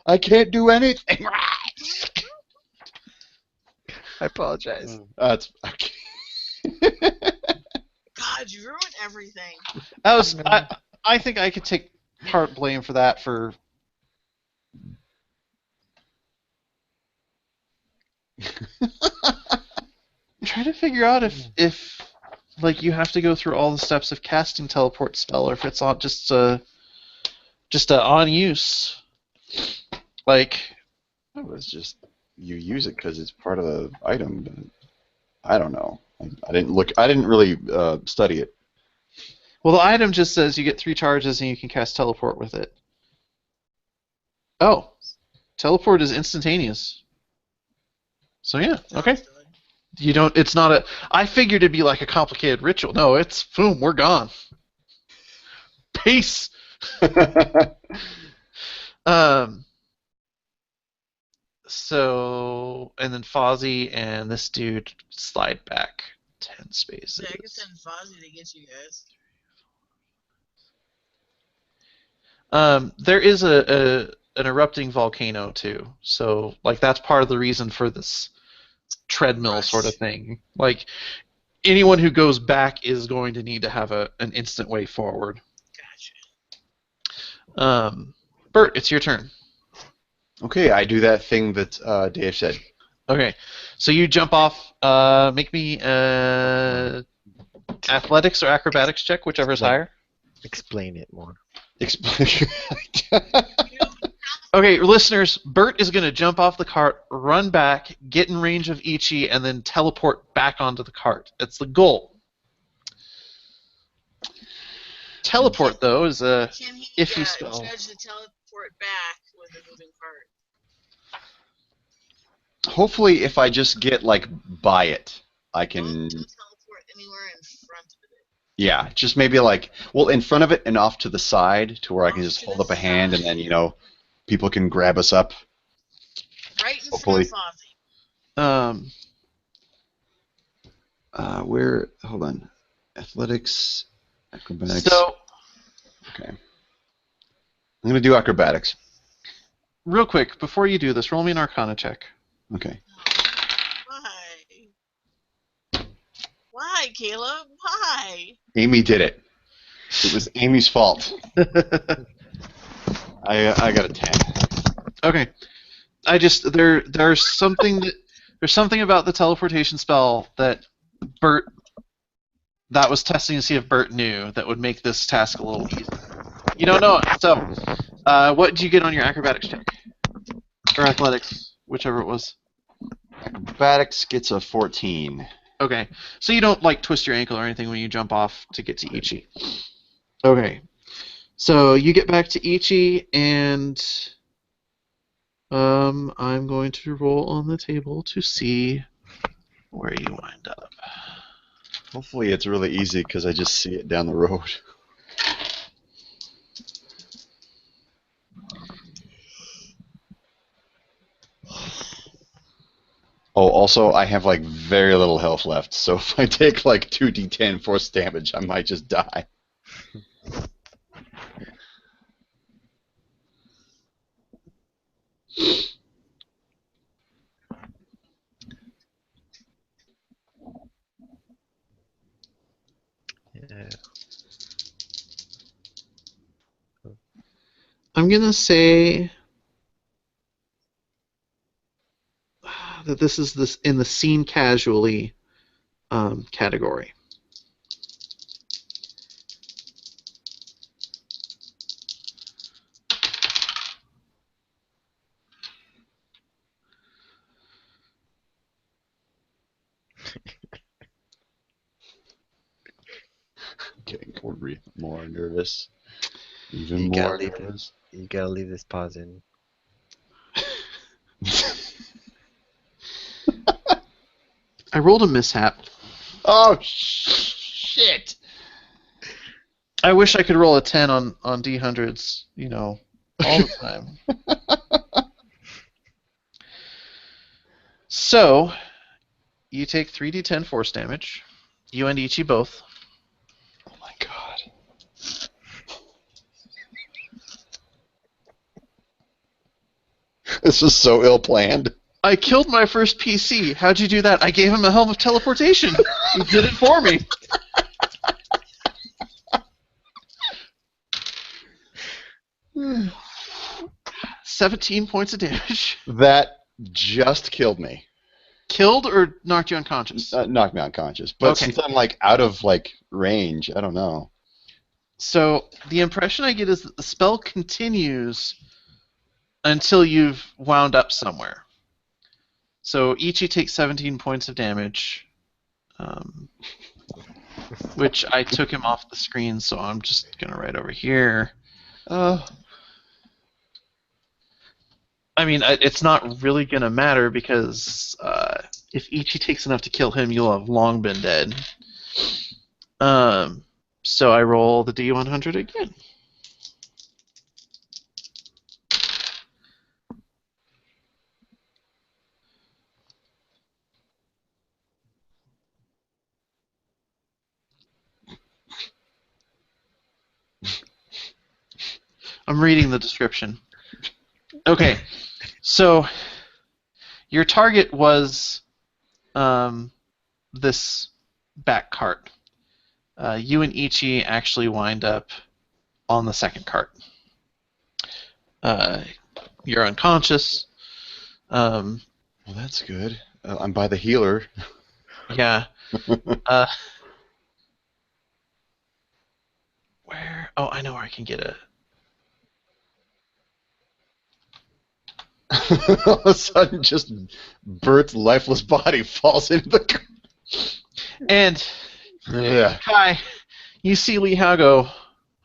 I can't do anything right. I apologize. That's okay. God, you ruined everything. I think I could take part blame for that for... I'm trying to figure out if like you have to go through all the steps of casting teleport spell, or if it's on just a on use. Like, It was just you use it because it's part of the item. But I don't know. I didn't look. I didn't really study it. well, the item just says you get 3 charges and you can cast teleport with it. Oh, teleport is instantaneous. So yeah, okay. You don't. It's not a. I figured it'd be like a complicated ritual. No, it's boom. We're gone. Peace. So, and then Fozzie and this dude slide back 10 spaces. Yeah, I can send Fozzie to get you guys. There is an erupting volcano too. So, like, that's part of the reason for this treadmill Rush. sort of thing. Like, anyone who goes back is going to need to have an instant way forward. Gotcha. Bert, it's your turn. Okay, I do that thing that Dave said. Okay, so you jump off. Make me athletics or acrobatics check, whichever is higher. Explain it more. Explain. Okay, listeners, Bert is going to jump off the cart, run back, get in range of Ichi, and then teleport back onto the cart. That's the goal. Teleport, though, is a... Can he If you spell. judge the teleport back with a moving cart? Hopefully, if I just get like by it, I can. Don't teleport anywhere in front of it. Yeah, just maybe like in front of it and off to the side to where I can Off just to hold the up a hand and side. then people can grab us up. Right in Hopefully. front of Fozzie. Where? Hold on. Athletics, acrobatics. So, Okay. I'm gonna do acrobatics. real quick, before you do this, roll me an Arcana check. Okay. Why? Why, Caleb? Why? Amy did it. It was Amy's fault. I got a 10. Okay. There's something about the teleportation spell that was testing to see if Bert knew that would make this task a little easier. You don't know it. So, what did you get on your acrobatics check? Or athletics, whichever it was. Acrobatics gets a 14. Okay. So you don't like twist your ankle or anything when you jump off to get to Ichi. Okay. So you get back to Ichi and I'm going to roll on the table to see where you wind up. Hopefully it's really easy because I just see it down the road. Oh, also, I have like very little health left, so if I take like 2d10 force damage, I might just die. Yeah. I'm going to say that this is in the scene casually category. Getting more nervous. Even You more gotta leave nervous. You gotta leave this pause in. I rolled a mishap. Oh, shit! I wish I could roll a 10 on D100s, all the time. So, you take 3d10 force damage. You and Ichi both. Oh my god. This was so ill-planned. I killed my first PC. How'd you do that? I gave him a helm of teleportation. He did it for me. Hmm. 17 points of damage. That just killed me. Killed or knocked you unconscious? Knocked me unconscious. But Okay. since I'm like out of like range, I don't know. So the impression I get is that the spell continues until you've wound up somewhere. So Ichi takes 17 points of damage, which I took him off the screen, so I'm just going to write over here. I mean, it's not really going to matter because if Ichi takes enough to kill him, you'll have long been dead. So I roll the D100 again. I'm reading the description. Okay, so your target was this back cart. You and Ichi actually wind up on the second cart. You're unconscious. Well, that's good. I'm by the healer. Yeah. Where? Oh, I know where I can get it. All of a sudden, just Bert's lifeless body falls into the. And Yeah. Kai, you see Lee Hao go,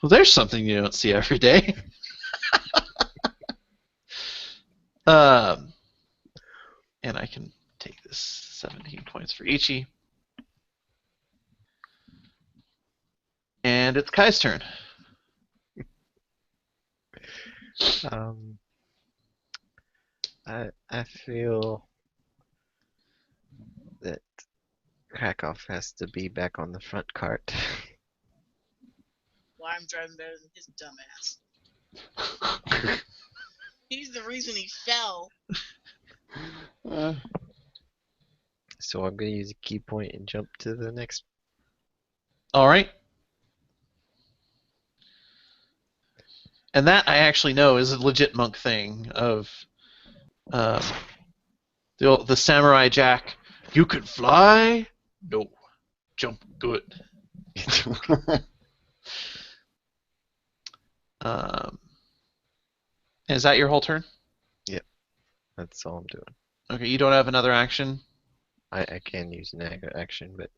well, there's something you don't see every day. And I can take this 17 points for Ichi. And it's Kai's turn. I feel that Krakow has to be back on the front cart. Why I'm driving better than his dumbass. He's the reason he fell. Uh, So I'm gonna use a key point and jump to the next. All right. And that I actually know is a legit monk thing of um, the samurai jack. You can fly? No. Jump good. Um, is that your whole turn? That's all I'm doing. Okay, you don't have another action? I can use an action, but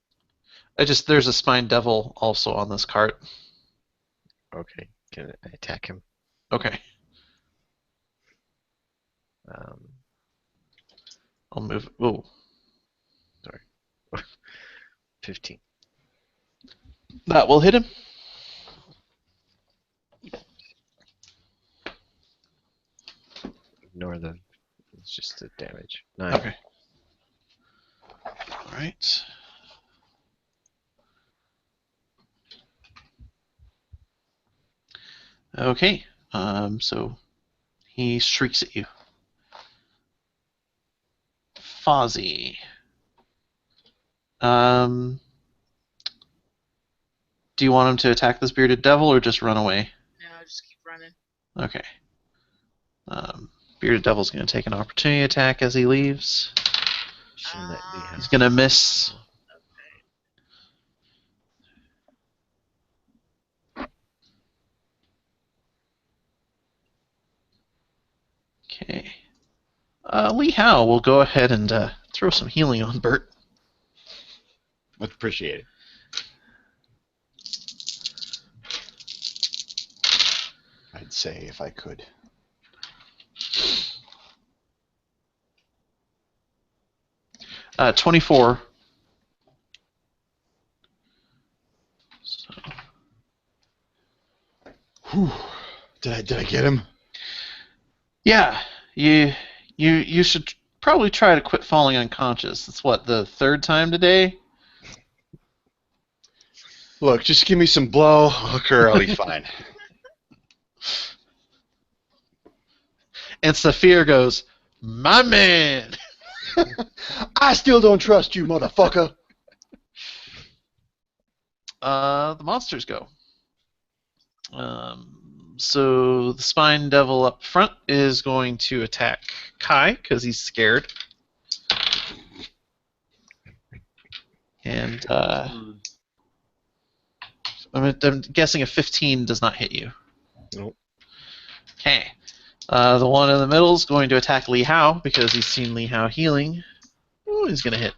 There's a spine devil also on this cart. okay. Can I attack him? Okay, Um, I'll move. Ooh. 15. That will hit him. Ignore the. It's just the damage. 9. Okay. All right. Okay. So he shrieks at you. Fozzie. Do you want him to attack this bearded devil or just run away? No, just keep running. Okay. Bearded devil's going to take an opportunity attack as he leaves. Shouldn't let me have. He's going to miss. Okay. Lee Howe will go ahead and throw some healing on Bert. much appreciated. I'd say if I could. Uh, 24. So, Whew. Did I get him? yeah, you should probably try to quit falling unconscious. It's what, the third time today? Look, just give me some blow, hooker, I'll be fine. And Saphir goes, my man. I still don't trust you, motherfucker. The monsters go. So the spine devil up front is going to attack Kai because he's scared. And I'm guessing a 15 does not hit you. Nope. Okay. The one in the middle is going to attack Lee Howe because he's seen Lee Howe healing. Ooh, he's going to hit.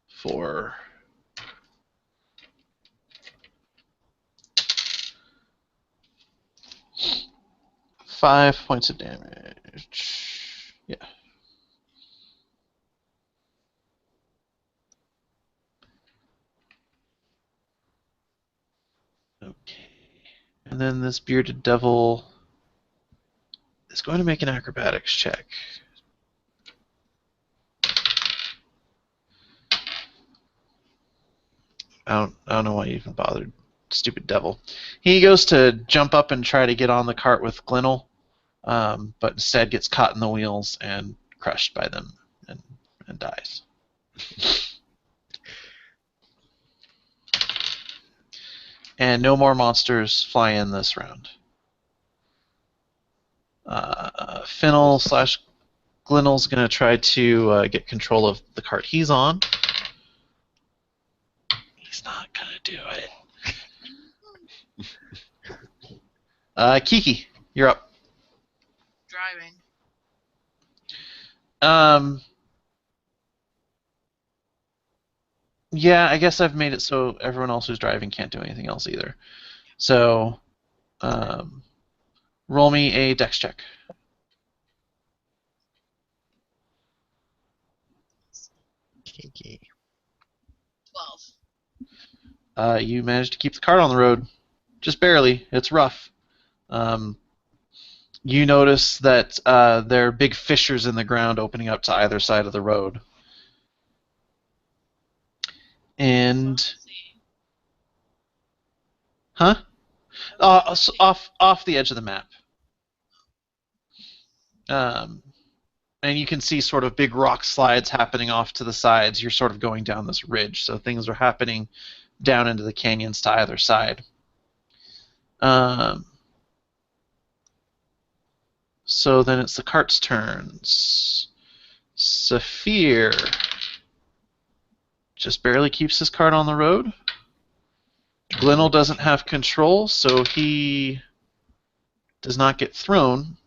For 5 points of damage. Yeah. Okay. And then this bearded devil is going to make an acrobatics check. I don't know why you even bothered, stupid devil. He goes to jump up and try to get on the cart with Glenel, but instead gets caught in the wheels and crushed by them and dies. And no more monsters fly in this round. Finnel / Glenel's going to try to get control of the cart he's on. He's not going to do it. Kiki, you're up. Driving. Yeah, I guess I've made it so everyone else who's driving can't do anything else either. So, roll me a dex check. Kiki. 12. You managed to keep the cart on the road. Just barely. It's rough. you notice that there are big fissures in the ground opening up to either side of the road. And huh? Off the edge of the map. And you can see sort of big rock slides happening off to the sides. You're sort of going down this ridge, so things are happening down into the canyons to either side. So then it's the cart's turns. Saphir just barely keeps his cart on the road. Glenel doesn't have control, so he does not get thrown,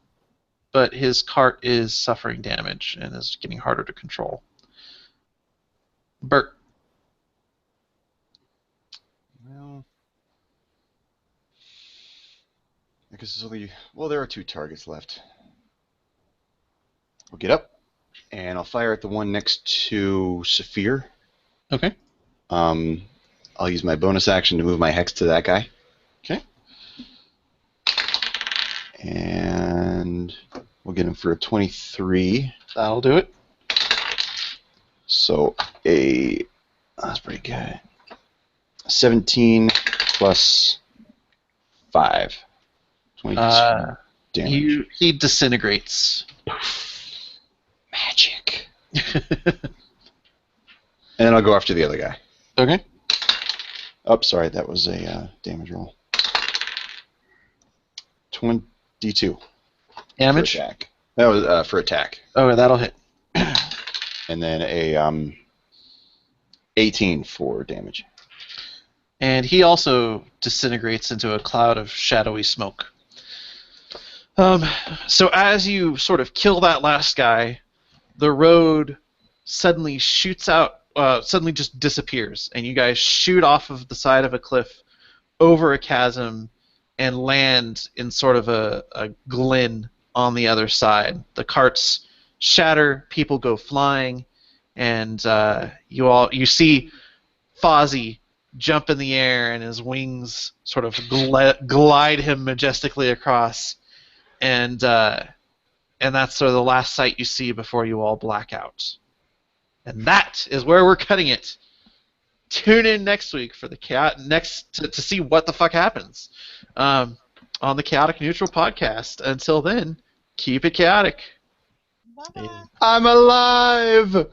but his cart is suffering damage and is getting harder to control. Bert. Well, I guess there's only... Well, there are 2 targets left. I'll get up, and I'll fire at the one next to Saphir. Okay. I'll use my bonus action to move my hex to that guy. Okay. And we'll get him for a 23. That'll do it. So that's pretty good. 17 plus 5. 22 damage. He disintegrates. Magic. And then I'll go after the other guy. Okay. Oh, sorry, that was a damage roll. 22. Damage? For attack. That was for attack. Oh, that'll hit. And then a 18 for damage. And he also disintegrates into a cloud of shadowy smoke. So as you sort of kill that last guy, the road suddenly shoots out, suddenly just disappears, and you guys shoot off of the side of a cliff over a chasm and land in sort of a glen on the other side. The carts shatter, people go flying, and you see Fozzie jump in the air, and his wings sort of glide him majestically across, and that's sort of the last sight you see before you all black out. And that is where we're cutting it. Tune in next week for the to see what the fuck happens on the Chaotic Neutral podcast. Until then, keep it chaotic. Bye-bye. I'm alive!